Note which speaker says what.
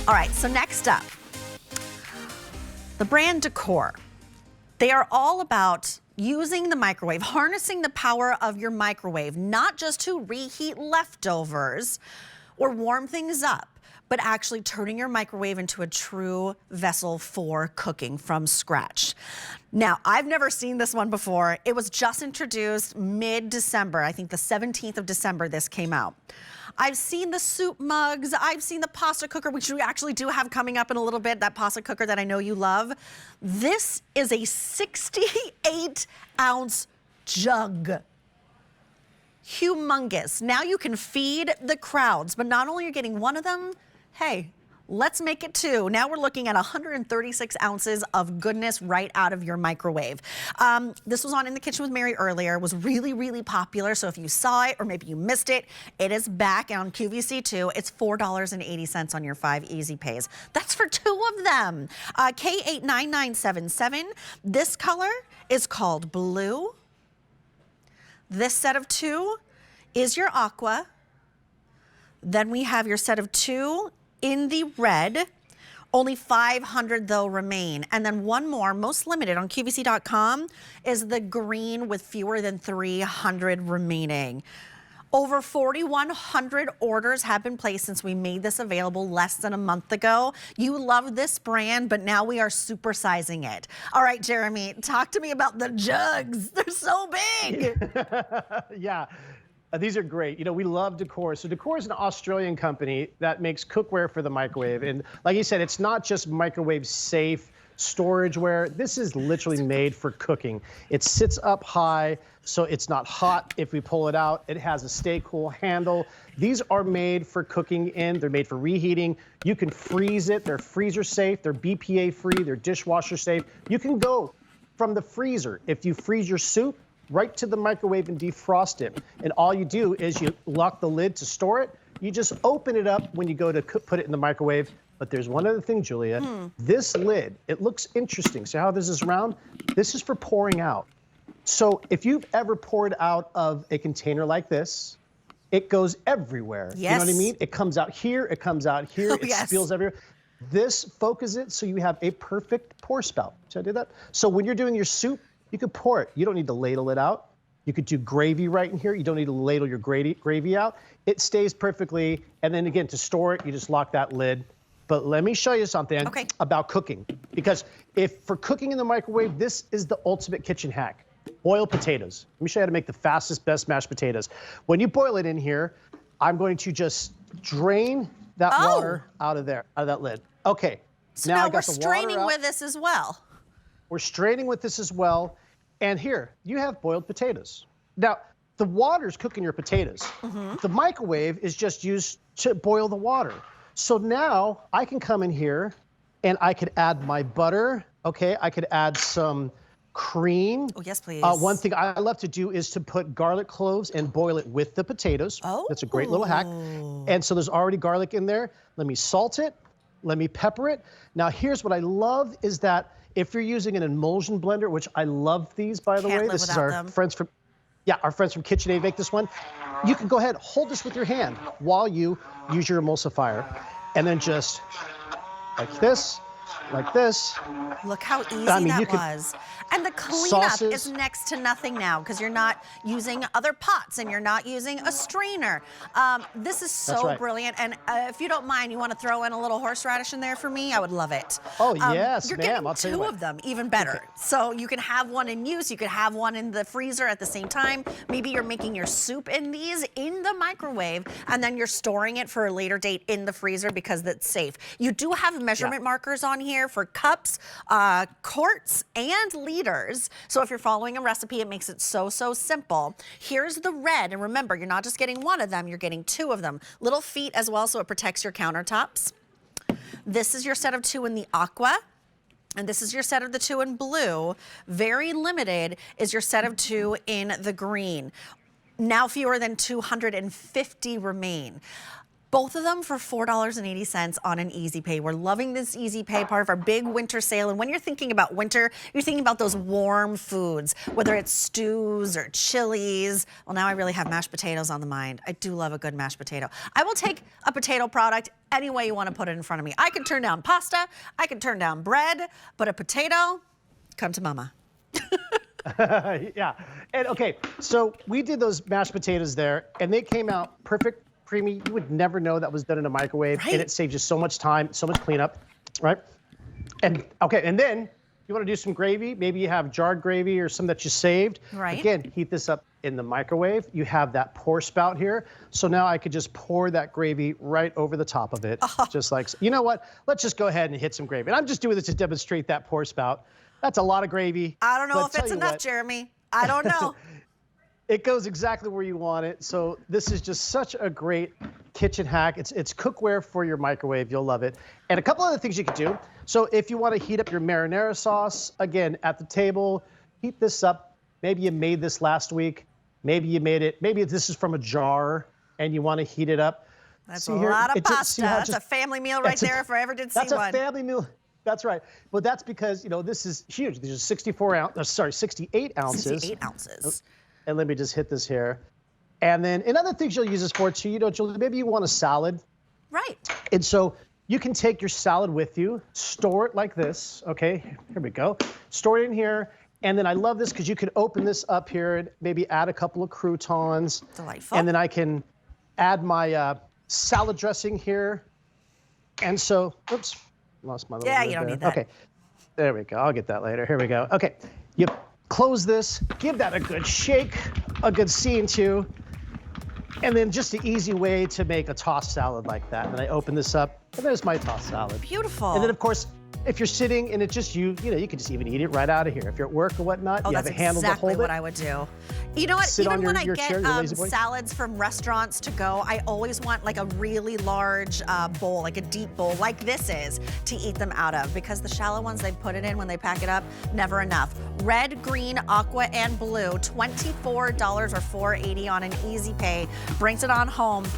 Speaker 1: All right, so next up, the brand Decor. They are all about using the microwave, harnessing the power of your microwave, not just to reheat leftovers or warm things up, but actually turning your microwave into a true vessel for cooking from scratch. Now, I've never seen this one before. It was just introduced mid-December. I think the 17th of December this came out. I've seen the soup mugs. I've seen the pasta cooker, which we actually do have coming up in a little bit, that pasta cooker that I know you love. This is a 68-ounce jug. Humongous. Now you can feed the crowds, but not only are you getting one of them, hey, let's make it two. Now we're looking at 136 ounces of goodness right out of your microwave. This was on In the Kitchen with Mary earlier. It was really, really popular. So if you saw it or maybe you missed it, it is back on QVC too. It's $4.80 on your 5 easy pays. That's for two of them. K89977. This color is called blue. This set of two is your aqua. Then we have your set of two in the red. Only 500 though remain. And then one more, most limited on QVC.com, is the green with fewer than 300 remaining. Over 4,100 orders have been placed since we made this available less than a month ago. You love this brand, but now we are supersizing it. All right, Jeremy, talk to me about the jugs. They're so big.
Speaker 2: Yeah. These are great. You know, we love Decor. So Decor is an Australian company that makes cookware for the microwave. And like you said, it's not just microwave safe storageware. This is literally made for cooking. It sits up high, so it's not hot if we pull it out. It has a stay cool handle. These are made for cooking in. They're made for reheating. You can freeze it. They're freezer safe. They're BPA free. They're dishwasher safe. You can go from the freezer. If you freeze your soup, right to the microwave and defrost it. And all you do is you lock the lid to store it. You just open it up when you go to put it in the microwave. But there's one other thing, Julia. This lid, it looks interesting. See how this is round? This is for pouring out. So if you've ever poured out of a container like this, it goes everywhere.
Speaker 1: Yes.
Speaker 2: You know what I mean? It comes out here, it comes out here, it
Speaker 1: yes.
Speaker 2: spills everywhere. This focuses it so you have a perfect pour spout. Should I do that? So when you're doing your soup, you could pour it. You don't need to ladle it out. You could do gravy right in here. You don't need to ladle your gravy out. It stays perfectly. And then again, to store it, you just lock that lid. But let me show you something about cooking. Because if for cooking in the microwave, this is the ultimate kitchen hack. Boiled potatoes. Let me show you how to make the fastest, best mashed potatoes. When you boil it in here, I'm going to just drain that water out of there, out of that lid. Okay.
Speaker 1: So now
Speaker 2: I got
Speaker 1: we're straining with this as well.
Speaker 2: We're straining with this as well. And here, you have boiled potatoes. Now, the water's cooking your potatoes. The microwave is just used to boil the water. So now I can come in here and I could add my butter, okay? I could add some cream.
Speaker 1: Oh, yes, please.
Speaker 2: One thing I love to do is to put garlic cloves and boil it with the potatoes.
Speaker 1: Oh.
Speaker 2: That's a great little hack. And so there's already garlic in there. Let me salt it. Let me pepper it. Now, here's what I love is that if you're using an emulsion blender, which I love these, by the way. This is our friends from, our friends from KitchenAid make this one. You can go ahead, hold this with your hand while you use your emulsifier. And then just like this, like this.
Speaker 1: Look how easy that was. And the cleanup is next to nothing now because you're not using other pots and you're not using a strainer. This is so brilliant. And if you don't mind, you want to throw in a little horseradish in there for me? I would love it.
Speaker 2: Oh, yes,
Speaker 1: you're
Speaker 2: ma'am.
Speaker 1: getting two of them, even better.
Speaker 2: Okay.
Speaker 1: So you can have one in use. You could have one in the freezer at the same time. Maybe you're making your soup in these in the microwave and then you're storing it for a later date in the freezer because that's safe. You do have measurement markers on here for cups, quarts, and liters. So if you're following a recipe, it makes it so simple. Here's the red, and remember, you're not just getting one of them, you're getting two of them. Little feet as well, so it protects your countertops. This is your set of two in the aqua. And this is your set of the two in blue. Very limited is your set of two in the green. Now fewer than 250 remain. Both of them for $4.80 on an Easy Pay. We're loving this Easy Pay, part of our big winter sale. And when you're thinking about winter, you're thinking about those warm foods, whether it's stews or chilies. Well, now I really have mashed potatoes on the mind. I do love a good mashed potato. I will take a potato product any way you want to put it in front of me. I can turn down pasta, I can turn down bread, but a potato, come to mama.
Speaker 2: Yeah. And okay, so we did those mashed potatoes there, and they came out perfect, creamy. You would never know that was done in a microwave,
Speaker 1: Right.
Speaker 2: and it saves you so much time, so much cleanup, right? And okay, and then you want to do some gravy. Maybe you have jarred gravy or some that you saved.
Speaker 1: Right.
Speaker 2: Again, heat this up in the microwave. You have that pour spout here. So now I could just pour that gravy right over the top of it. Just like, you know what? Let's just go ahead and hit some gravy. And I'm just doing this to demonstrate that pour spout. That's a lot of gravy.
Speaker 1: I don't know
Speaker 2: but
Speaker 1: if it's enough, Jeremy. I don't know.
Speaker 2: It goes exactly where you want it. So this is just such a great kitchen hack. It's cookware for your microwave. You'll love it. And a couple other things you could do. So if you want to heat up your marinara sauce, again, at the table, heat this up. Maybe you made this last week. Maybe you made it. Maybe this is from a jar and you want to heat it up.
Speaker 1: That's
Speaker 2: See
Speaker 1: a
Speaker 2: here?
Speaker 1: lot of
Speaker 2: It just-
Speaker 1: pasta.
Speaker 2: see how it
Speaker 1: That's a
Speaker 2: just-
Speaker 1: family meal right there if I ever did see
Speaker 2: That's
Speaker 1: one.
Speaker 2: a family meal. That's right. But that's because, you know, this is huge. These are 68 ounces.
Speaker 1: 68 ounces.
Speaker 2: And let me just hit this here. And then, and other things you'll use this for too, you know, Julie, maybe you want a salad.
Speaker 1: Right.
Speaker 2: And so you can take your salad with you, store it like this. Okay, here we go. Store it in here. And then I love this because you can open this up here and maybe add a couple of croutons.
Speaker 1: Delightful.
Speaker 2: And then I can add my salad dressing here. And so, oops, lost my little
Speaker 1: Yeah,
Speaker 2: lid
Speaker 1: you don't
Speaker 2: there.
Speaker 1: need that.
Speaker 2: Okay, there we go. I'll get that later. Here we go. Okay, you close this, give that a good shake, a good scene to, and then just an easy way to make a tossed salad like that. And then I open this up, and there's my tossed salad.
Speaker 1: Beautiful.
Speaker 2: And then, of course, if you're sitting and it's just you know, you can just even eat it right out of here. If you're at work or whatnot,
Speaker 1: Oh,
Speaker 2: you have
Speaker 1: that's
Speaker 2: a handle to
Speaker 1: exactly
Speaker 2: hold it.
Speaker 1: what I would do. You know what?
Speaker 2: Sit
Speaker 1: Even
Speaker 2: on
Speaker 1: when I
Speaker 2: your
Speaker 1: get
Speaker 2: chair, your lazy boy.
Speaker 1: salads from restaurants to go, I always want like a really large bowl, like a deep bowl, like this is, to eat them out of, because the shallow ones they put it in when they pack it up, never enough. Red, green, aqua, and blue, $24 or $4.80 on an Easy Pay brings it on home.